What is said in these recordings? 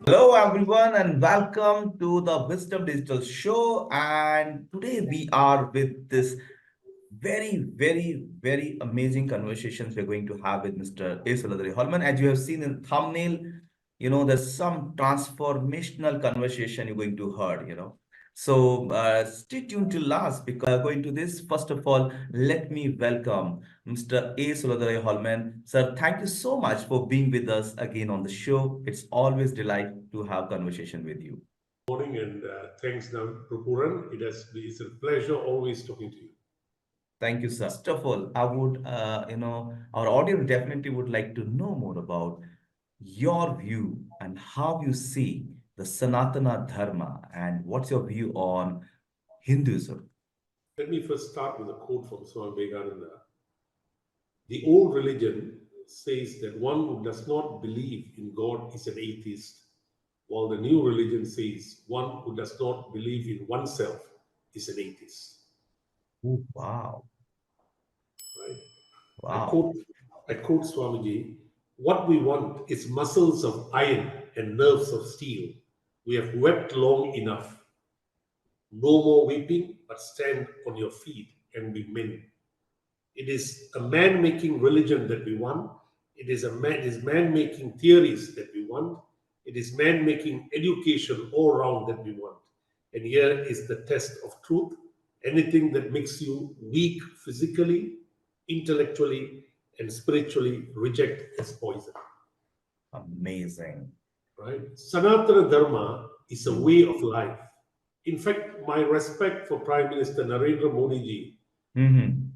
Hello, everyone, and welcome to the Wisdom Digital Show. And today we are with this very amazing conversations we're going to have with Mr. A.Selvadurai Hallman. As you have seen in thumbnail, there's some transformational conversation you're going to hear. So stay tuned till last because going to this. First of all, let me welcome Mr. A.Selvadurai Hallman. Sir, thank you so much for being with us again on the show. It's always delight to have conversation with you. Morning and thanks, Prapuran. It's a pleasure always talking to you. Thank you, sir. First of all, I would, our audience definitely would like to know more about your view and how you see the Sanatana Dharma and what's your view on Hinduism. Let me first start with a quote from Swami Vivekananda. The old religion says that one who does not believe in God is an atheist, while the new religion says one who does not believe in oneself is an atheist. Oh, wow. Right? I Wow. quote, I quote Swamiji, what we want is muscles of iron and nerves of steel. We have wept long enough. No more weeping, but stand on your feet and be men. It is a man-making religion that we want. It is man-making theories that we want. It is man-making education all around that we want. And here is the test of truth. Anything that makes you weak physically, intellectually, and spiritually, reject as poison. Amazing. Right? Sanatana Dharma is a Mm. way of life. In fact, my respect for Prime Minister Narendra Modi ji Mm-hmm.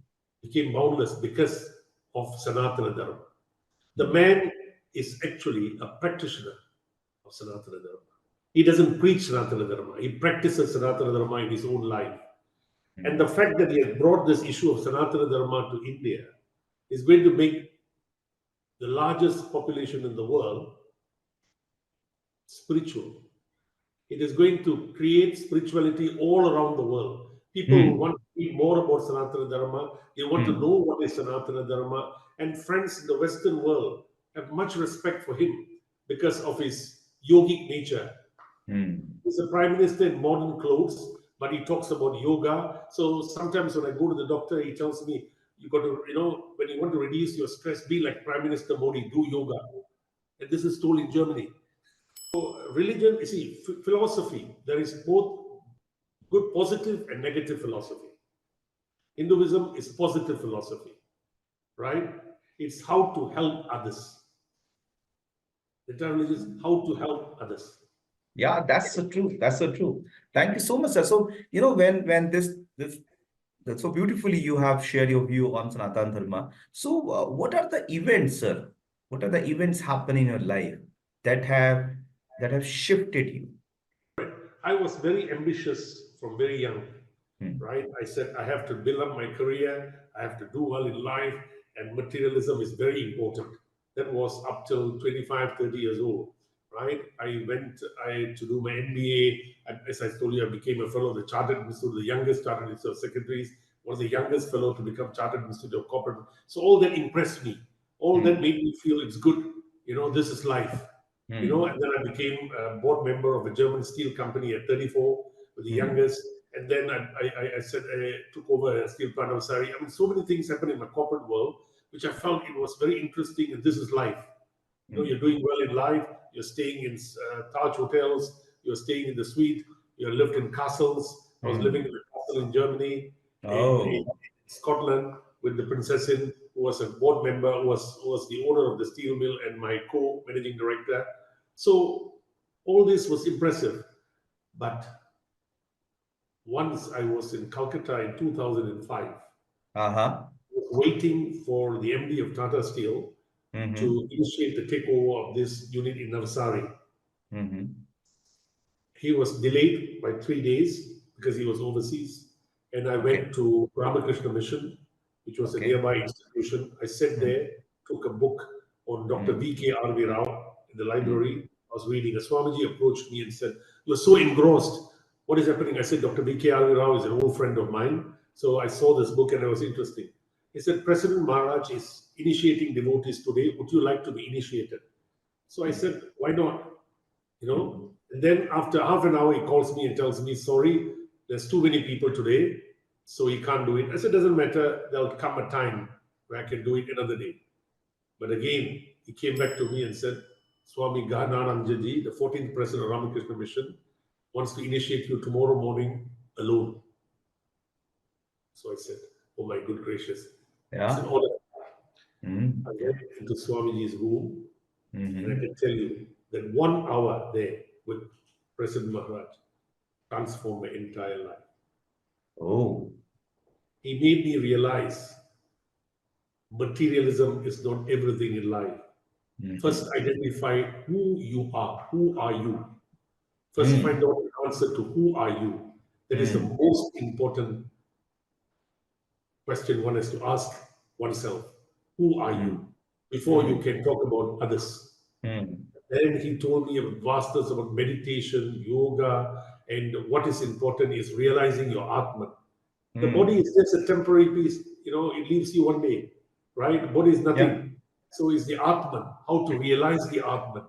became boundless because of Sanatana Dharma. The man is actually a practitioner of Sanatana Dharma. He doesn't preach Sanatana Dharma, he practices Sanatana Dharma in his own life. And Mm. the fact that he has brought this issue of Sanatana Dharma to India is going to make the largest population in the world spiritual. It is going to create spirituality all around the world. People will Mm. want to read more about Sanatana Dharma. They want to Mm. know what is Sanatana Dharma. And friends in the Western world have much respect for him because of his yogic nature. Mm. He's a prime minister in modern clothes, but he talks about yoga. So sometimes when I go to the doctor, he tells me, you got to, when you want to reduce your stress, be like Prime Minister Modi, do yoga. And this is told in Germany. So religion, you see, philosophy, there is both good positive and negative philosophy. Hinduism is positive philosophy, right? It's how to help others. The term is how to help others. Yeah, that's so true. That's so true. Thank you so much, sir. So, when this that's so beautifully you have shared your view on Sanatan Dharma. So, what are the events, sir? What are the events happen in your life that have that have shifted you? I was very ambitious from very young, Hmm. right? I said I have to build up my career, I have to do well in life, and materialism is very important. That was up till 25, 30 years old, right? I to do my MBA. As I told you, I became a fellow of the Chartered Institute, the youngest Chartered Institute of Secretaries, was the youngest fellow to become Chartered Institute of Corporate. So all that impressed me. All that Hmm. made me feel it's good. This is life. Hmm. And then I became a board member of a German steel company at 34, with the Hmm. youngest. And then I said I took over a steel plant of Sari. I mean, so many things happen in my corporate world, which I found it was very interesting. And this is life. Hmm. You're doing well in life. You're staying in Taj hotels. You're staying in the suite. You're lived in castles. I was living Hmm. in a castle in Germany, in Oh. Scotland, with the princessin who was a board member, who was the owner of the steel mill and my co-managing director. So all this was impressive. But once I was in Calcutta in 2005, Uh-huh. was waiting for the MD of Tata Steel Mm-hmm. to initiate the takeover of this unit in Navsari. Mm-hmm. He was delayed by 3 days because he was overseas. And I went Okay. to Ramakrishna Mission, which was a Okay. nearby institution. I sat Hmm. there, took a book on Dr. Hmm. V.K.R.V. Rao in the Hmm. library. I was reading. A Swamiji approached me and said, "You're so engrossed. What is happening?" I said, "Dr. V.K.R.V. Rao is an old friend of mine." So I saw this book and it was interesting. He said, "President Maharaj is initiating devotees today. Would you like to be initiated?" So I Hmm. said, "Why not?" you know. And then after half an hour, he calls me and tells me, sorry, there's too many people today, so he can't do it. I said, doesn't matter, there'll come a time where I can do it another day. But again, he came back to me and said, Swami Gahananandaji, the 14th president of Ramakrishna Mission, wants to initiate you tomorrow morning alone. So I said, oh my good gracious. It's an Yeah. honor. I Yeah. went into Swamiji's room, and I Mm-hmm. can tell you that 1 hour there with President Maharaj transformed my entire life. Oh. He made me realize materialism is not everything in life. First, Mm-hmm. identify who you are. Who are you? First, find Mm. out the answer to who are you. That is the Mm. most important question one has to ask oneself. Who are you? Mm. Before you Mm. can talk about others. Mm. Then he told me about vastness about meditation, yoga, and what is important is realizing your Atman. The body Mm. is just a temporary piece, it leaves you one day, right? The body is Yeah. nothing. So is the Atman, how to realize the Atman.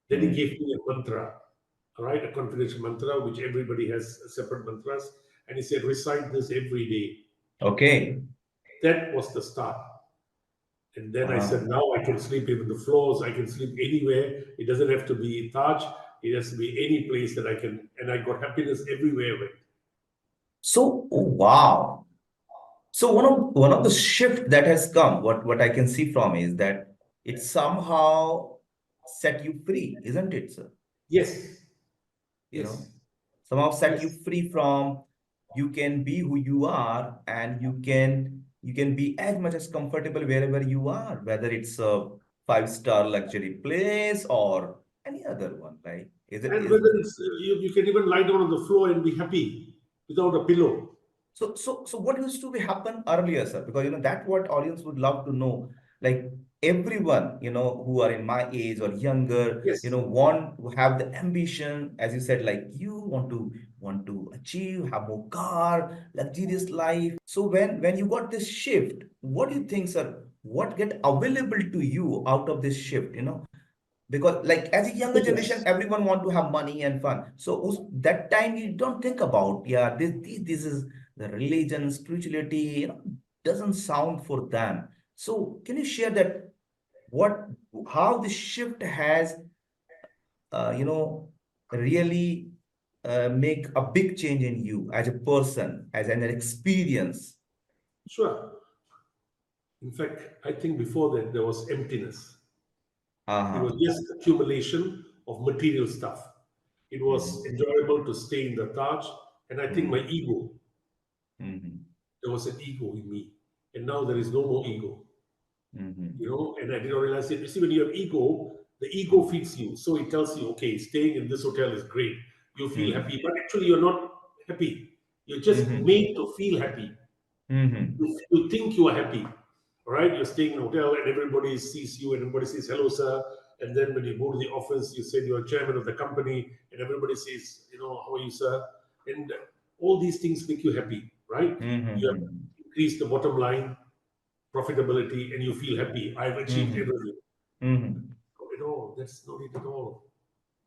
Then he Mm. gave me a mantra, right? A confidential mantra, which everybody has separate mantras. And he said, recite this every day. Okay. That was the start. And then I said, Wow. now I can sleep even the floors, I can sleep anywhere. It doesn't have to be Taj, it has to be any place that I can. And I got happiness everywhere I went. So, oh, wow. So one of the shift that has come, what I can see from is that it somehow set you free, isn't it, sir? Yes, You know, yes, somehow set you yes. free from you can be who you are and you can be as much as comfortable wherever you are, whether it's a five-star luxury place or any other one, right? Is it And is whether it's, you can even lie down on the floor and be happy without a pillow. so what used to be happen earlier, sir? Because that what audience would love to know. Like everyone, who are in my age or younger, Yes, want to have the ambition, as you said, like you want to achieve, have more car, luxurious life. So when you got this shift, what do you think, sir? What get available to you out of this shift? Because like as a younger generation yes, everyone want to have money and fun, so that time you don't think about, yeah, this is the religion, spirituality, doesn't sound for them. So can you share that, what how this shift has really make a big change in you as a person, as an experience? sure. In fact, I think before that there was emptiness. It was Uh-huh. just accumulation of material stuff. It was Mm-hmm. enjoyable to stay in the Taj, and I think my ego, Mm-hmm. there was an ego in me, and now there is no more ego. Mm-hmm. And I did not realize it. You see, when you have ego, the ego Mm-hmm. feeds you. So it tells you, okay, staying in this hotel is great. You feel Mm-hmm. happy, but actually you're not happy. You're just Mm-hmm. made to feel happy. Mm-hmm. You think you are happy, right? You're staying in a hotel and everybody sees you and everybody says, hello, sir. And then when you go to the office, you said you're chairman of the company and everybody says, how are you, sir? And all these things make you happy, right? You have Mm-hmm. increased the bottom line, profitability, and you feel happy. I've achieved Mm-hmm. everything. Mm-hmm. Not at all. That's not it at all.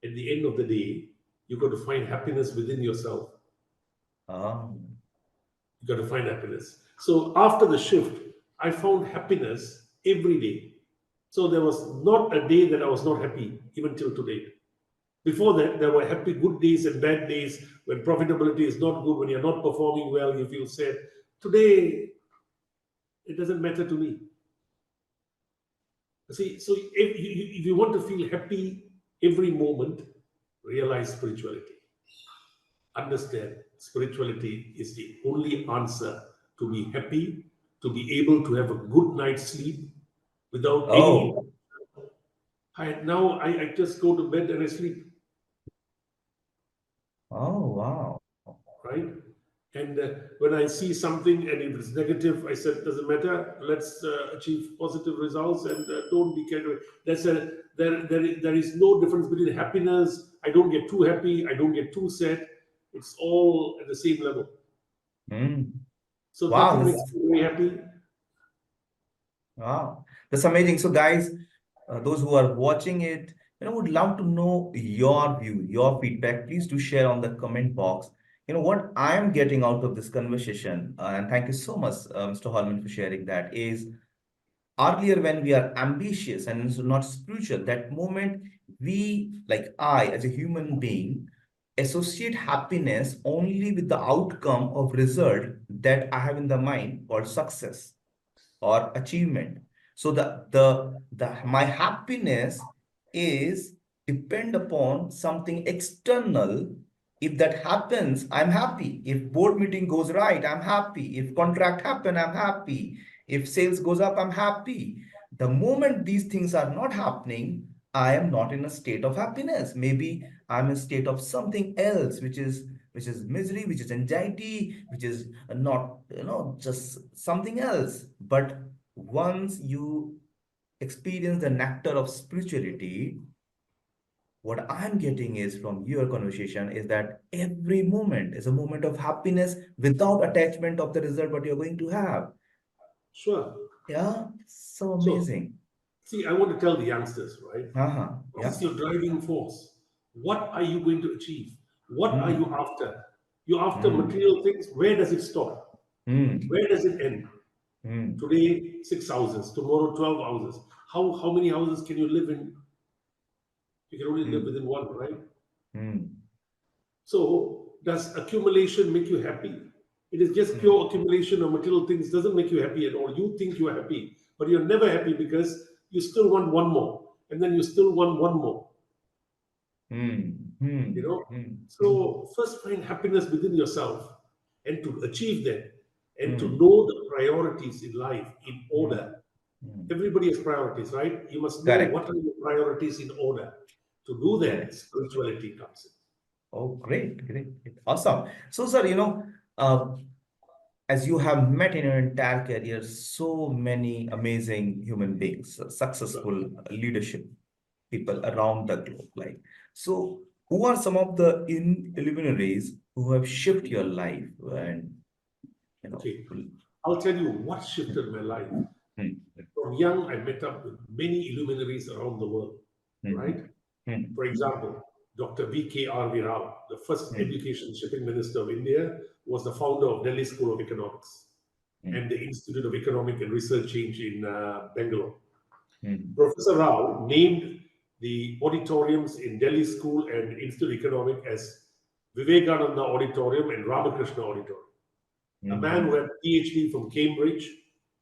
At the end of the day, you got to find happiness within yourself. Oh. You got to find happiness. So after the shift, I found happiness every day. So there was not a day that I was not happy, even till today. Before that, there were happy, good days and bad days when profitability is not good, when you're not performing well, you feel sad. Today, it doesn't matter to me. See, so if you want to feel happy every moment, realize spirituality. Understand spirituality is the only answer to be happy, to be able to have a good night's sleep without any. Oh. I just go to bed and I sleep, Oh, wow. right? And when I see something and if it's negative, I said, doesn't matter. Let's achieve positive results and don't be carried away. There is no difference between happiness. I don't get too happy. I don't get too sad. It's all at the same level. Mm. So Wow, nothing this makes is me very happy. wow. That's amazing. So, guys, those who are watching it, would love to know your view, your feedback. Please do share on the comment box. What I am getting out of this conversation, and thank you so much, Mr. Holman, for sharing that, is earlier when we are ambitious and it's not spiritual, that moment we, like I, as a human being, associate happiness only with the outcome of result that I have in the mind called success or achievement. So the my happiness is depend upon something external. If that happens, I'm happy. If board meeting goes right, I'm happy. If contract happen, I'm happy. If sales goes up, I'm happy. The moment these things are not happening, I am not in a state of happiness. Maybe I'm in a state of something else, which is misery, which is anxiety, which is not, just something else. But once you experience the nectar of spirituality, what I'm getting is from your conversation is that every moment is a moment of happiness without attachment of the result what you're going to have. Sure. Yeah, so So, amazing. see, I want to tell the youngsters, right? Uh-huh. What is Yeah. your driving force? What are you going to achieve? What are you Hmm. after? You're after Hmm. material things. Where does it stop? Hmm. Where does it end? Hmm. Today, 6 houses. Tomorrow, 12 houses. How many houses can you live in? You can only live Hmm. within one, right? Hmm. So, does accumulation make you happy? It is just Hmm. pure accumulation of material things doesn't make you happy at all. You think you are happy, but you're never happy because you still want one more, and then you still want one more. Hmm. You Hmm. know. Hmm. Hmm. So first find happiness within yourself, and to achieve that, and to Hmm. know the priorities in life in Hmm. order. Hmm. Everybody has priorities, right? You must know what Correct. are your priorities in order. To do that, Correct. spirituality comes in. Oh, great, great, great. Awesome. So, sir, uh, as you have met in your entire career so many amazing human beings, So, successful leadership people around the globe, like, so who are some of the luminaries who have shifted your life and, you know, okay, I'll tell you what shifted my life. hmm, From young, I met up with many illuminaries around the world, hmm, right? hmm, For example, Dr. V.K.R.V. Rao, the first hmm, education shipping minister of India, was the founder of Delhi School of Economics hmm, and the Institute of Economic and Research Change in Bangalore. hmm, Professor Rao named the auditoriums in Delhi School and Institute of Economic as Vivekananda Auditorium and Ramakrishna Auditorium. A hmm, man who hmm. had PhD from Cambridge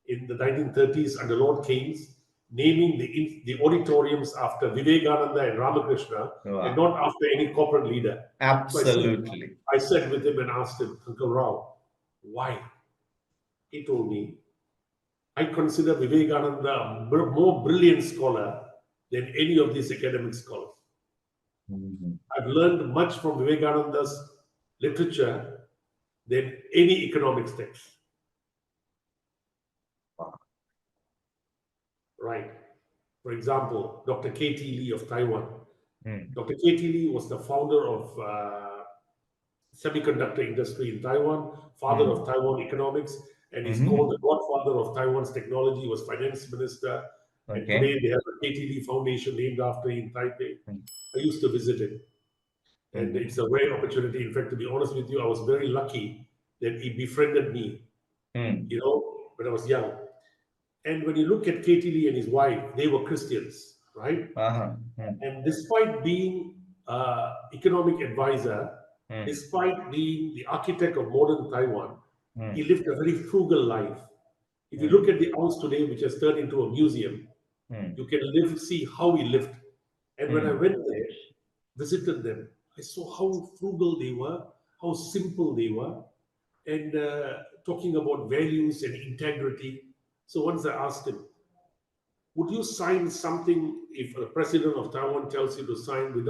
in the 1930s under Lord Keynes, naming the auditoriums after Vivekananda and Ramakrishna and Wow. not after any corporate leader. So Absolutely. I sat with him and asked him, Uncle Rao, why? He told me, I consider Vivekananda a more brilliant scholar than any of these academic scholars. Mhm. I've learned much from Vivekananda's literature than any economics text. Wow. Right. For example, Dr. K.T. Lee of Taiwan. Hmm, Dr. K.T. Lee was the founder of semiconductor industry in Taiwan, father of hmm, Taiwan economics, and is called hmm. the godfather of Taiwan's technology, was finance minister. And Okay. today they have a K.T. Lee Foundation named after him in Taipei. Hmm, I used to visit him, and hmm, it's a rare opportunity. In fact, to be honest with you, I was very lucky that he befriended me, hmm. when I was young. And when you look at K.T. Lee and his wife, they were Christians, right? Uh-huh. Hmm, And despite being economic advisor, hmm, despite being the architect of modern Taiwan, he hmm, lived a very frugal life. If you look hmm, at the house today, which has turned into a museum, hmm, you can see how he lived. And when I hmm, went there, visited them, I saw how frugal they were, how simple they were, and talking about values and integrity. So once I asked him, would you sign something if the president of Taiwan tells you to sign hmm,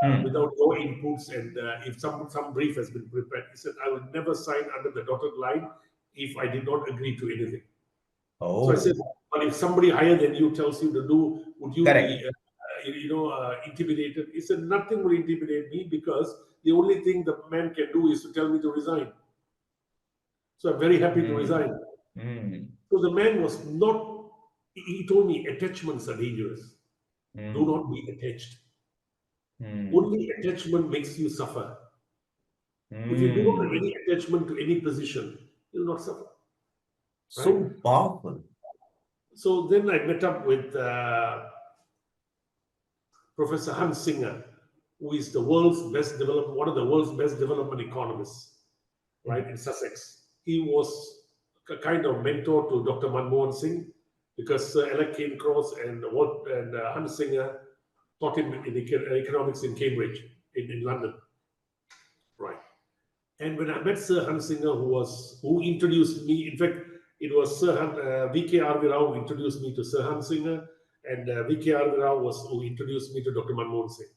hmm. without your inputs, and if some brief has been prepared? He said, I will never sign under the dotted line if I did not agree to anything. So I said, Oh, but if somebody higher than you tells you to do, would you be correct. intimidated? He said, nothing will intimidate me because the only thing the man can do is to tell me to resign. So I'm very happy to resign. Hmm, hmm, So the man was not, he told me attachments are dangerous. Do mm, not be attached. mm, Only attachment makes you suffer. If you do not have mm. any attachment to any position, you will not suffer, right? So powerful. So then I met up with Professor Hans Singer, who is one of the world's best development economists, right, Mm, in Sussex. He was a kind of mentor to Dr. Manmohan Singh because Sir Ella Kane Cross and Hans Singer taught him in economics in Cambridge, in London, right. And when I met Sir Hans Singer, who introduced me, in fact, it was V.K. R. V. Rao who introduced me to Sir Hans Singer, and V.K. R. V. Rao was who introduced me to Dr. Manmohan Singh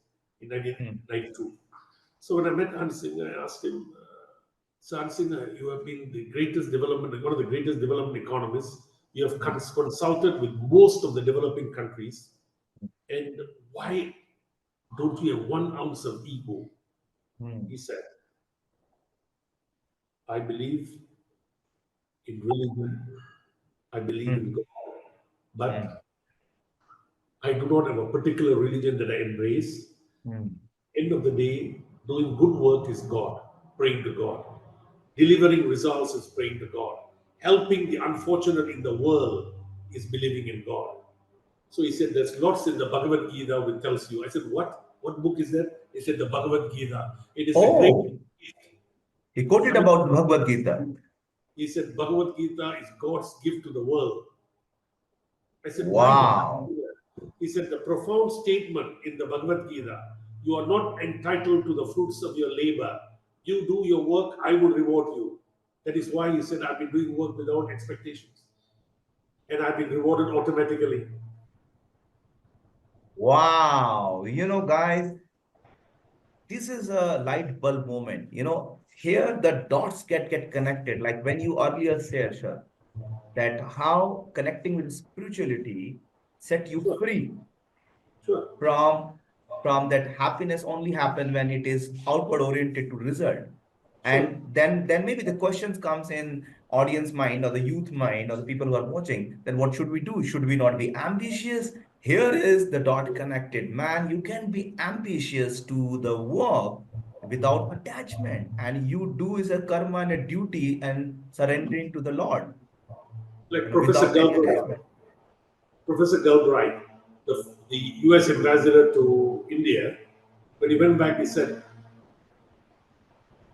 in mm, 1992. So when I met Hans Singer, I asked him, Sir Hans Singer, you have been one of the greatest development economists. You have mm, consulted with most of the developing countries, and why don't you have 1 ounce of ego? He mm, said, I believe in religion, I believe in mm, God, mm, but I do not have a particular religion that I embrace. mm. End of the day, doing good work is God, praying to God. Delivering results is praying to God. Helping the unfortunate in the world is believing in God. So he said, there's lots in the Bhagavad Gita which tells you. I said, what? What book is that? He said, the Bhagavad Gita. It is the great. Oh, he quoted I mean, about Bhagavad Gita. he said, Bhagavad Gita is God's gift to the world. I said, why the Wow. Bhagavad Gita? He said, the profound statement in the Bhagavad Gita, you are not entitled to the fruits of your labor. You do your work, I will reward you. That is why he said, I've been doing work without expectations. And I've been rewarded automatically. Wow. Guys, this is a light bulb moment. Here the dots get connected. Like when you earlier said, sir, that how connecting with spirituality set you Sure, free sure, from from that happiness only happen when it is outward oriented to result. sure. And then maybe the questions comes in audience mind or the youth mind or the people who are watching, then what should we do? Should we not be ambitious? Here is the dot connected. Man, you can be ambitious to the work without attachment, and you do is a karma and a duty and surrendering to the Lord, Like without any attachment. Professor Galbraith, the US ambassador to India, when he went back, he said,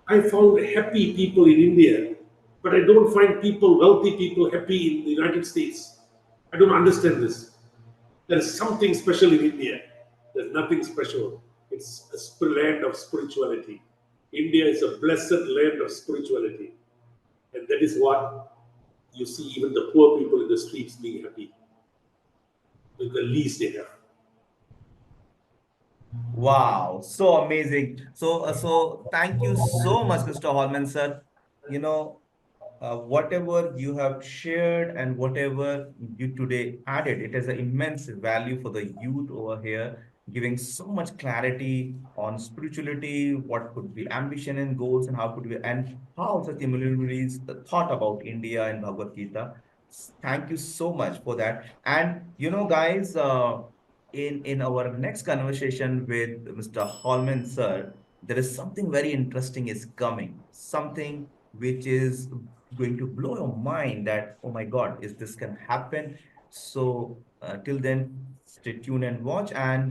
I found happy people in India, but I don't find wealthy people, happy in the United States. I don't understand this. There is something special in India. There's nothing special. It's a land of spirituality. India is a blessed land of spirituality. And that is what you see even the poor people in the streets being happy with the least they have. Wow, so amazing. So thank you so much, Mr. Hallman, sir. You know, whatever you have shared and whatever you today added, it has an immense value for the youth over here, giving so much clarity on spirituality, what could be ambition and goals, and how could we, and how such luminaries thought about India and Bhagavad Gita. Thank you so much for that. And guys, in our next conversation with Mr. Hallman, sir, there is something very interesting is coming. Something which is going to blow your mind that, oh my God, is this can happen? So till then, stay tuned and watch. And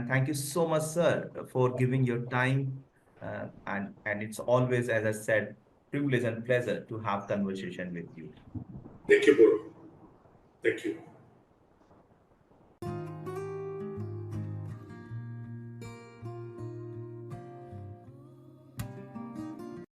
thank you so much, sir, for giving your time. And it's always, as I said, privilege and pleasure to have conversation with you. Thank you, bro. Thank you.